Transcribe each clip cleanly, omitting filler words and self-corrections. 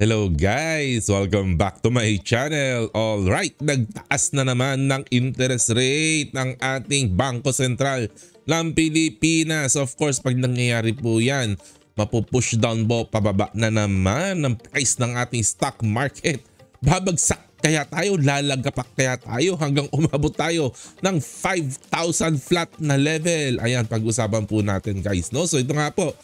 Hello guys! Welcome back to my channel. Alright, nagtaas na naman ng interest rate ng ating Bangko Sentral ng Pilipinas. Of course, pag nangyayari po yan, mapupush down po, pababa na naman ng price ng ating stock market. Babagsak kaya tayo, lalagapak kaya tayo hanggang umabot tayo ng 5,000 flat na level. Ayan, pag-usapan po natin guys. No? So ito nga po.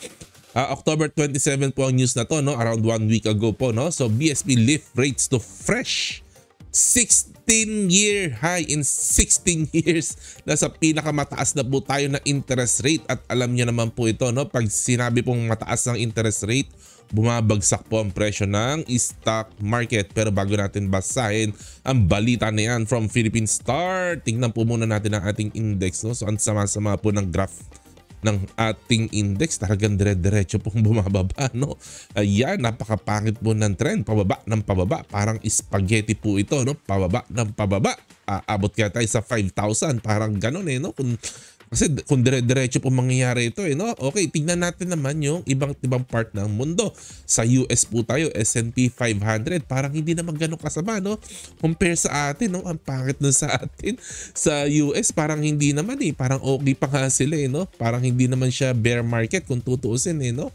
October 27 po ang news na to, no? Around 1 week ago po, no? So BSP lift rates to fresh 16-year high in 16 years. Nasa pinakamataas na po tayo na interest rate at alam niyo naman po ito, no? Pag sinabi pong mataas ng interest rate, bumabagsak po ang presyo ng stock market. Pero bago natin basahin ang balita na yan from Philippine Star, tingnan po muna natin ang ating index, no? So ang sama-sama po ng graph ng ating index, talagang dire-diretso pong bumababa, no? Ayan, napakapangit po ng trend, pababa ng pababa, parang spaghetti po ito, no? Pababa ng pababa, aabot kaya tayo sa 5,000, parang ganun no? Kasi kung dire-diretso po mangyayari ito no? Okay, tingnan natin naman yung ibang part ng mundo. Sa US po tayo, S&P 500, parang hindi naman ganun kasama, no? Compare sa atin, no? Ang pangit nun sa atin. Sa US, parang hindi naman parang okay pa nga sila no? Parang hindi naman siya bear market kung tutuusin no?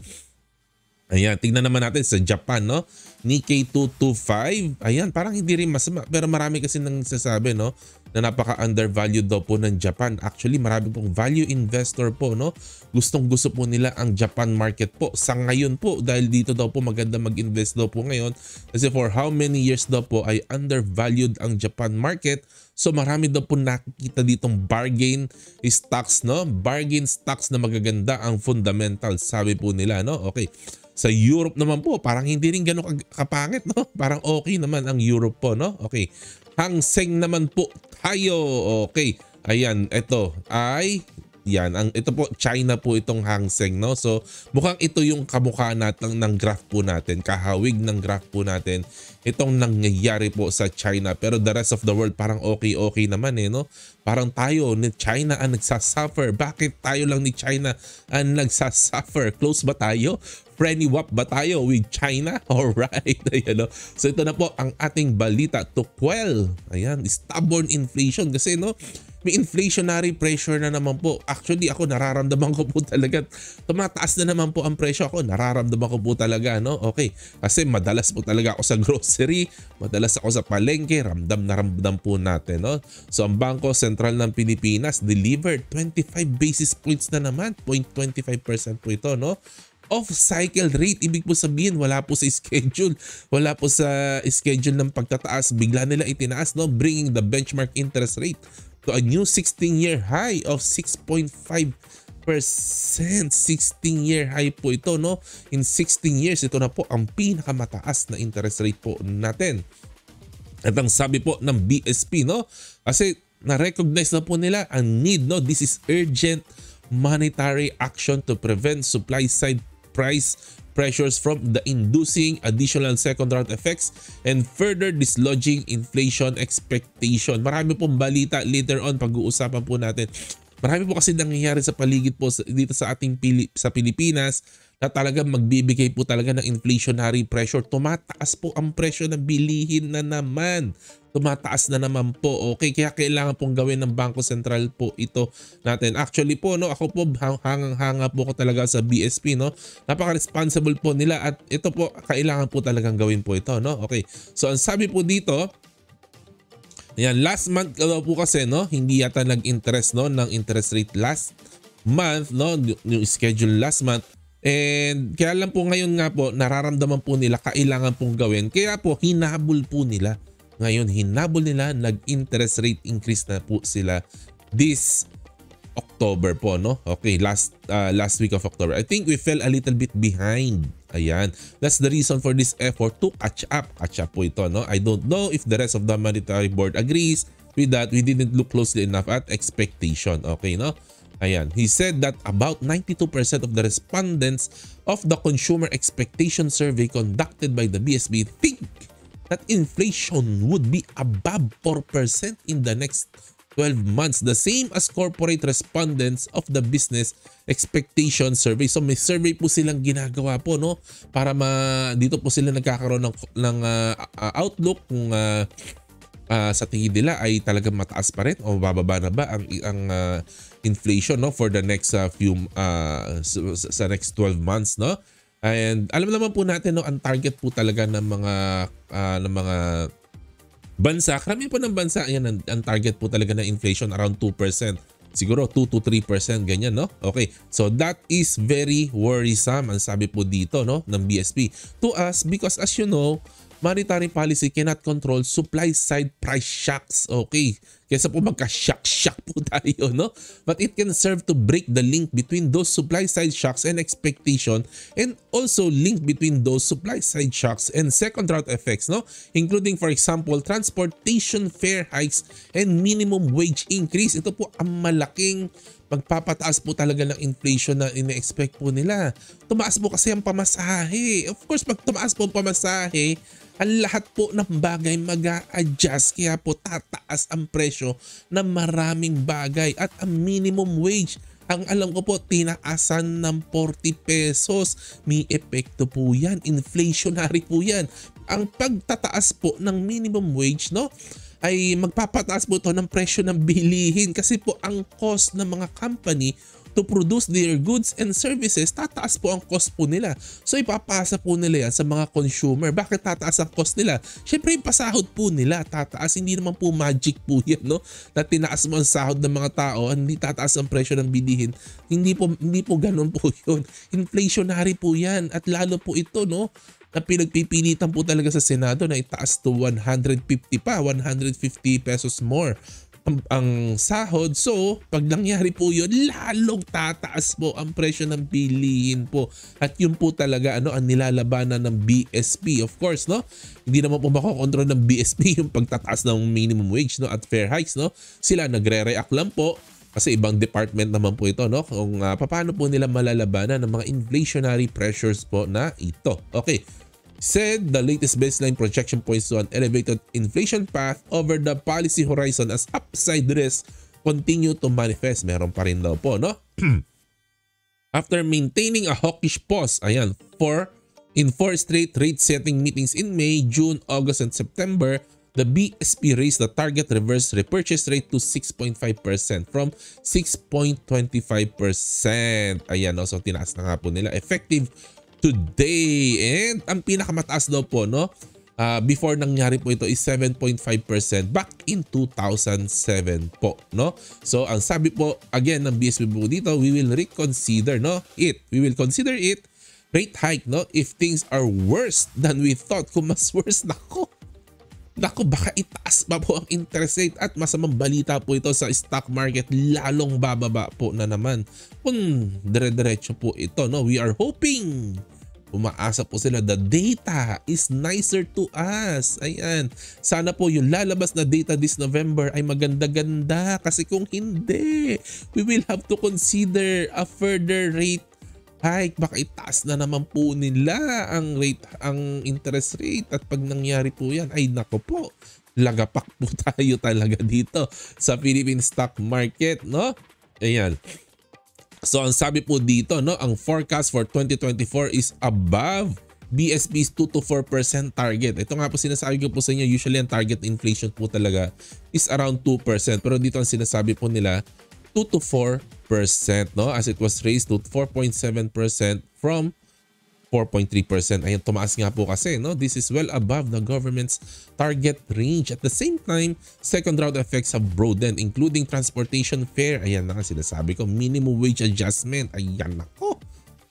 Ayan, tingnan naman natin sa Japan, no? Nikkei 225. Ayan, parang hindi rin masama. Pero marami kasi nang sasabi, no? Na napaka-undervalued daw po ng Japan. Actually, marami pong value investor po, no? Gustong-gusto po nila ang Japan market po. Sa ngayon po, dahil dito daw po maganda mag-invest daw po ngayon. Kasi for how many years daw po ay undervalued ang Japan market. So marami daw po nakikita ditong bargain stocks, no? Bargain stocks na magaganda ang fundamentals, sabi po nila, no? Okay. Sa Europe naman po, parang hindi rin gano'ng kapangit, no? Parang okay naman ang Europe po, no? Okay. Hang Seng naman po tayo. Okay. Ayan, ito ay ito po China po itong Hang Seng, no? So mukhang ito yung kamukha natin ng graph po natin, kahawig ng graph po natin. Itong nangyayari po sa China, pero the rest of the world parang okay naman no? Parang tayo ni China ang nagsasuffer. Bakit tayo lang ni China ang nagsasuffer? Close ba tayo? Friendly wap ba tayo with China? Alright. Ayan, no? So ito na po ang ating balita to quell. Ayan, stubborn inflation. Kasi no, may inflationary pressure na naman po. Actually ako nararamdaman ko po talaga. Tumataas na naman po ang presyo ako. Nararamdaman ko po talaga. No? Okay. Kasi madalas po talaga ako sa grocery. Madalas ako sa palengke. Ramdam na ramdam po natin. No? So ang Bangko Sentral ng Pilipinas delivered 25 basis points na naman. 0.25% po ito. No? Off-cycle rate, ibig po sabihin wala po sa schedule. Wala po sa schedule ng pagtataas. Bigla nila itinaas, no? Bringing the benchmark interest rate to a new 16-year high of 6.5%. 16-year high po ito, no? In 16 years, ito na po ang pinakamataas na interest rate po natin. At ang sabi po ng BSP, no? Kasi na-recognize na po nila ang need, no? This is urgent monetary action to prevent supply side price pressures from the inducing additional second round effects and further dislodging inflation expectation. Marami pong balita later on pag-uusapan po natin. Marami po kasi nangyayari sa paligid po dito sa ating sa Pilipinas na talagang magbibigay po talaga ng inflationary pressure. Tumataas po ang presyo ng bilihin na naman. Tumataas na naman po. Okay, kaya kailangan pong gawin ng Bangko Sentral po ito natin. Actually po, no, ako po hangang-hanga po ko talaga sa BSP, no. Napaka-responsible po nila at ito po kailangan po talagang gawin po ito, no. Okay. So ang sabi po dito, ayan, last month daw po kasi, no, hindi yata nag-interest, no, ng interest rate last month, no, yung schedule last month. And kaya lang po ngayon nga po nararamdaman po nila kailangan pong gawin. Kaya po hinabol po nila. Ngayon hinabol nila, nag-interest rate increase na po sila this October po, no? Okay, last week of October. I think we fell a little bit behind. Ayan. That's the reason for this effort to catch up. Catch up po ito, no? I don't know if the rest of the Monetary Board agrees with that. We didn't look closely enough at expectation. Okay, no? Ayan. He said that about 92% of the respondents of the consumer expectation survey conducted by the BSB think that inflation would be above 4% in the next 12 months, the same as corporate respondents of the business expectation survey. So may survey po silang ginagawa po, no, para dito po sila nagkakaroon ng outlook kung sa tingin nila ay talagang mataas pa rin o bababa na ba ang inflation, no, for the next sa next 12 months, no. And alam naman po natin, no, ang target po talaga ng mga bansa, karamihan po ng bansa, ayan, ang target po talaga ng inflation around 2%. Siguro 2 to 3% ganyan, no? Okay, so that is very worrisome, ang sabi po dito, no, ng BSP to us, because as you know, monetary policy cannot control supply side price shocks. Okay, kaysa po magka-shock po tayo, no? But it can serve to break the link between those supply side shocks and expectation, and also link between those supply side shocks and second round effects, no? Including, for example, transportation fare hikes and minimum wage increase. Ito po ang malaking magpapataas po talaga ng inflation na ine-expect po nila. Tumaas po kasi ang pamasahe. Of course, pag tumaas po ang pamasahe, ang lahat po ng bagay mag-a-adjust, kaya po tataas ang presyo ng maraming bagay. At ang minimum wage, ang alam ko po, tinaasan ng 40 pesos. May epekto po yan, inflationary po yan. Ang pagtataas po ng minimum wage, no, ay magpapataas po ito ng presyo ng bilihin, kasi po ang cost ng mga company to produce their goods and services, tataas po ang cost po nila. So ipapasa po nila yan sa mga consumer. Bakit tataas ang cost nila? Syempre yung pasahod po nila tataas. Hindi naman po magic po yan, no, na tinaas mo ang sahod ng mga tao, hindi tataas ang presyo ng bilihin. Hindi po ganun po yun. Inflationary po yan, at lalo po ito, no, na pinagpipilitan po talaga sa Senado na itaas to 150 pesos more ang sahod. So pag nangyari po yun, lalong tataas po ang presyo ng bilihin po. At yun po talaga ang nilalabanan ng BSP. Of course, no, hindi naman po makokontrol ng BSP yung pagtataas ng minimum wage, no, at fare hikes, no. Sila nagre-react lang po kasi ibang department naman po ito, no, kung paano po nila malalabanan ng mga inflationary pressures po na ito. Okay. Said the latest baseline projection points to an elevated inflation path over the policy horizon as upside risks continue to manifest. Meron pa rin daw po, no? After maintaining a hawkish pause, ayan, in four straight rate setting meetings in May, June, August, and September, the BSP raised the target reverse repurchase rate to 6.5% from 6.25%. Ayan, no? So tinaas na nga po nila effective today. And ang pinakamataas daw po, no, before nangyari po ito is 7.5% back in 2007 po, no. So ang sabi po again ng BSP po dito, we will reconsider, no, we will consider it rate hike, no, if things are worse than we thought. Kung mas worse, nako, baka itaas pa po ang interest rate, at masamang balita po ito sa stock market, lalong bababa po na naman kung dire-diretso po ito, no. We are hoping, umaasa po sila, the data is nicer to us. Ayan, sana po yung lalabas na data this November ay maganda-ganda, kasi kung hindi, we will have to consider a further rate hike. Baka itaas na naman po nila ang interest rate, at pag nangyari po yan, ay nako po, lagapak po tayo talaga dito sa Philippine stock market, no. Ayan. So ang sabi po dito, no, ang forecast for 2024 is above BSP's 2 to 4% target. Ito nga po sinasabi ko po sa inyo, usually ang target inflation po talaga is around 2%. Pero dito ang sinasabi po nila 2 to 4%, no, as it was raised to 4.7% from 4.3%. Ayan, tumaas nga po kasi, no. This is well above the government's target range. At the same time, second round effects have broadened, including transportation fare. Ayan na nga sinasabi ko, minimum wage adjustment. Ayan nako,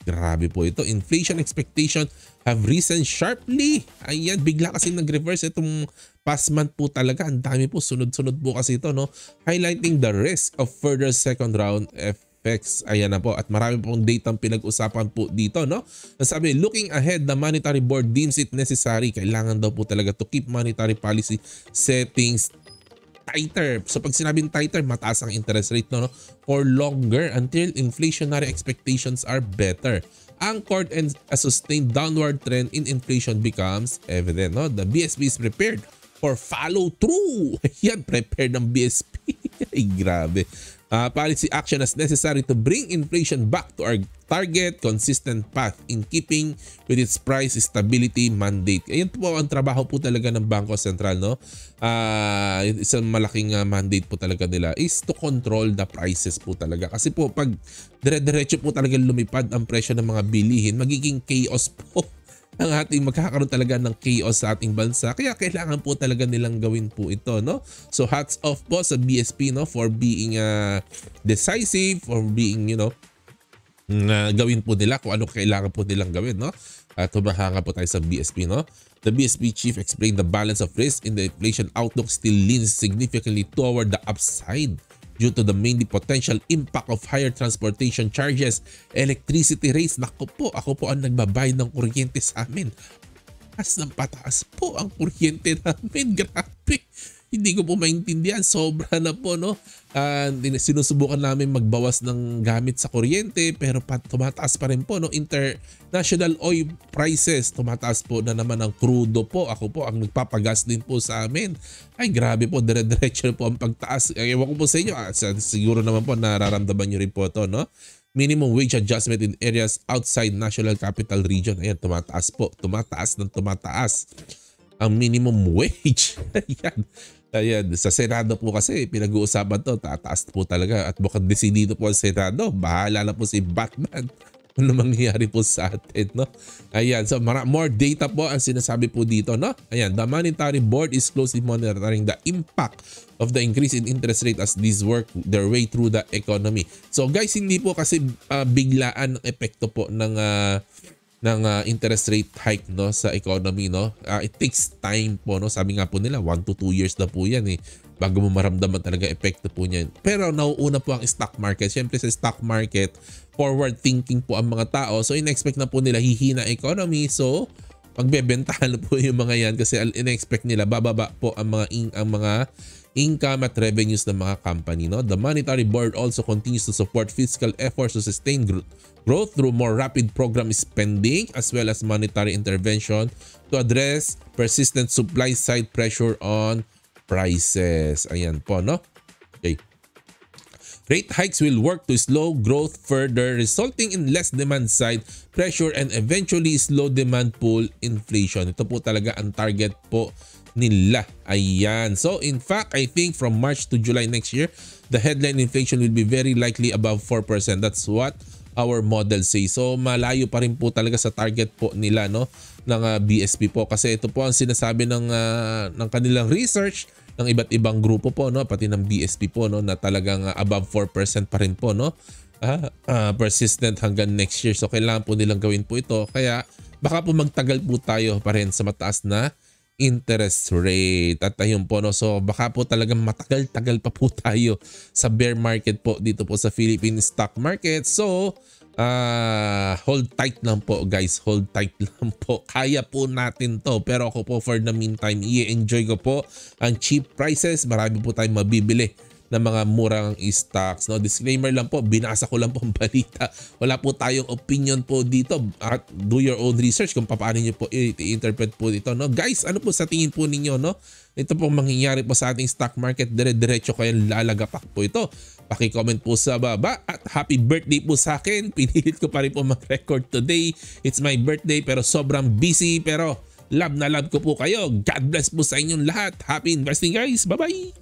grabe po ito. Inflation expectation have risen sharply. Ayan, bigla kasi nag-reverse itong past month po talaga. Ang dami po, sunod-sunod po kasi ito, no, highlighting the risk of further second round effects. Ayan na po, at marami pong data pinag-usapan po dito, no. Sabi, looking ahead, the Monetary Board deems it necessary, kailangan daw po talaga to keep monetary policy settings tighter. So pag sinabing tighter, mataas ang interest rate, no, for longer until inflationary expectations are better. Anchored and a sustained downward trend in inflation becomes evident, no. The BSP is prepared for follow through. Yan, prepared ng BSP. Ay, grabe. Policy action as necessary to bring inflation back to our target consistent path in keeping with its price stability mandate. Ayun po ang trabaho po talaga ng Bangko Sentral, no? Isang malaking mandate po talaga nila is to control the prices po talaga. Kasi po pag dire-diretso po talaga lumipad ang presyo ng mga bilihin, magiging chaos po ang ating magkakaroon talaga ng chaos sa ating bansa. Kaya kailangan po talaga nilang gawin po ito, no? So hats off po sa BSP, no, for being decisive, for being, gawin po nila kung ano kailangan po nilang gawin, no? At humahanga po tayo sa BSP, no? The BSP chief explained the balance of risk in the inflation outlook still leans significantly toward the upside due to the mainly potential impact of higher transportation charges, electricity rates. Naku po, ako po ang nagbabayad ng kuryente sa amin. Pataas po ang kuryente namin. Grabe. Hindi ko po maintindihan. Sobra na po, no? Sinusubukan namin magbawas ng gamit sa kuryente pero tumataas pa rin po, no? International oil prices, tumataas po na naman ang crudo po. Ako po ang nagpapagas din po sa amin. Ay, grabe po. Dire-diretso po ang pagtaas. Ewan ko po sa inyo. Siguro naman po nararamdaman nyo rin po ito, no? Minimum wage adjustment in areas outside National Capital Region. Ayan, tumataas po. Tumataas ng tumataas ang minimum wage. Ayan, sa Senado po kasi pinag-uusapan to, tataas po talaga at mukhang desidido po ang Senado. Bahala na po si Batman ano mangyayari po sa atin, no? Ayan, so more data po ang sinasabi po dito, no? Ayan, the Monetary Board is closely monitoring the impact of the increase in interest rate as these work their way through the economy. So guys, hindi po kasi biglaan ang epekto po ng interest rate hike, no, sa economy, no? It takes time po, no? Sabi nga po nila 1 to 2 years na po yan bago mo maramdaman talaga epekto po niyan. Pero nauuna po ang stock market. Siyempre sa stock market, forward thinking po ang mga tao. So in-expect na po nila hihina economy. So magbebentahan po yung mga yan kasi in-expect nila bababa po ang mga income at revenues ng mga company, no? The Monetary Board also continues to support fiscal efforts to sustain growth through more rapid program spending as well as monetary intervention to address persistent supply side pressure on prices. Ayan po, no? Okay. Rate hikes will work to slow growth further, resulting in less demand side pressure and eventually slow demand pull inflation. Ito po talaga ang target po nila. Ayan. So in fact, I think from March to July next year, the headline inflation will be very likely above 4%. That's what our model says. So malayo pa rin po talaga sa target po nila, no, ng BSP po, kasi ito po ang sinasabi ng kanilang research ng iba't ibang grupo po, no, pati ng BSP po, no, na talagang above 4% pa rin po, no, persistent hanggang next year. So kailangan po nilang gawin po ito, kaya baka po magtagal po tayo pa rin sa mataas na interest rate. At ayun po, no, so baka po talagang matagal-tagal pa po tayo sa bear market po dito po sa Philippine stock market. So hold tight lang po guys, hold tight lang po. Kaya po natin to. Pero ako po for the meantime, i-enjoy ko po ang cheap prices. Marami po tayong mabibili ng mga murang stocks, no? Disclaimer lang po, binasa ko lang po ang balita. Wala po tayong opinion po dito. At do your own research kung paano niyo po i-interpret po dito, no? Guys, ano po sa tingin po ninyo, no? Ito pong mangyayari po sa ating stock market, dire-diretso kayong lalagapak po ito. Paki-comment po sa baba at happy birthday po sa akin. Pinilit ko pa rin po mag-record today. It's my birthday pero sobrang busy, pero love na love ko po kayo. God bless po sa inyong lahat. Happy investing guys. Bye-bye!